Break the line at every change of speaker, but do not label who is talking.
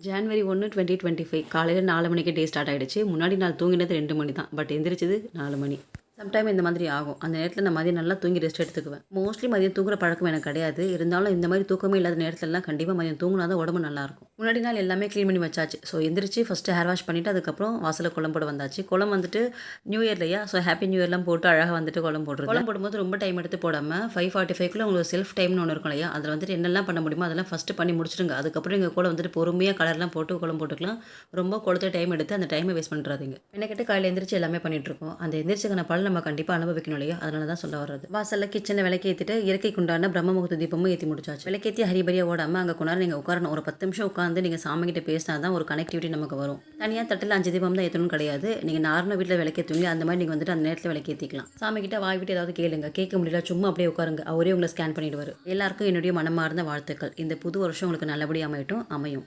January 1, 2025 காலையில 4 மணிக்கு day start ஆயிடுச்சு. முன்னாடி நாள் தூங்கினது 2 மணி தான். But எந்திரிச்சது 4 money. சம்டைம் இந்த மாதிரி ஆகும். அந்த நேரத்தில நான் மதியம் நல்லா தூங்கி ரெஸ்ட் எடுத்துக்குவேன். மோஸ்ட்லி மதியம் தூங்குற பழக்கம் எனக்கு கிடையாது. இருந்தாலும் இந்த மாதிரி தூக்கமே இல்லாத நேரத்துலலாம் கண்டிப்பா மதியம் தூங்குனா தான் உடம்பு நல்லாயிருக்கும். முன்னாடி நாள் எல்லாமே கிளீன் பண்ணி வச்சாச்சு. ஸோ எந்திரிச்சு ஃபர்ஸ்ட்டு ஹேர் வாஷ் பண்ணிவிட்டு அதுக்கப்புறம் வாசல்ல கோலம் போட வந்தாச்சு. கோலம் வந்துட்டு நியூ இயர் இல்லையா? ஸோ ஹேப்பி நியூ இயர்லாம் போட்டு அழகா வந்துட்டு கோலம் போட்டுருக்கேன். கோலம் போடும்போது ரொம்ப டைம் எடுத்து போடாம 5:45க்குள்ள உங்களுக்கு செல்ஃப் டைம்னு ஒண்ணு இருக்கும் இல்லையா? அதில வந்துட்டு என்னெல்லாம் பண்ண முடியுமோ அதெல்லாம் ஃபர்ஸ்ட்டு பண்ணி முடிச்சுடுங்க. அதுக்கப்புறம் நீங்க கூட வந்துட்டு பொறுமையா கலர்லாம் போட்டு கோலம் போட்டுக்கலாம். ரொம்ப கொளுத்த டைம் எடுத்து அந்த டைமை வேஸ்ட் பண்ணிடாதீங்க. மெனக்கெட்டு காலையில எந்திரிச்சு எல்லாமே பண்ணிட்டுருக்கோம். அந்த எந்திரிச்சதுக்கான பலன் நம்ம கண்டிப்பா அனுபவிக்கணும் இல்லையா? அதனால தான் சொல்ல வர்றது. வாசல்ல கிச்சன்ல விளக்கேத்திட்டு இயற்கைக்கு உண்டான பிரம்ம முகூர்த்த தீபமும் ஏத்தி முடிச்சாச்சு. விளக்கேத்தி ஹரிபரியா ஓடாம அங்க கொஞ்ச நேரம் நீங்க உட்காரணும். ஒரு 10 நிமிஷம் உட்கார்ந்து நீங்க சாமி கிட்ட பேசினா தான் ஒரு கனெக்டிவிட்டி நமக்கு வரும். தனியா தட்டுல 5 தீபம் தான் ஏத்தணும்னு கிடையாது. நீங்க நார்மலா வீட்ல விளக்கேத்துவீங்க அந்த மாதிரி நீங்க வந்துட்டு அந்த நேரத்துல விளக்கேத்திக்கலாம். சாமி கிட்ட வாய் விட்டு ஏதாவது கேளுங்க. கேட்க முடியல சும்மா அப்படியே உட்காருங்க. அவரே உங்களை ஸ்கேன் பண்ணிடுவாரு. எல்லாருக்கும் என்னுடைய மனமார்ந்த வாழ்த்துக்கள். இந்த புது வருஷம் உங்களுக்கு நல்லபடியா அமையட்டும். அமையும்.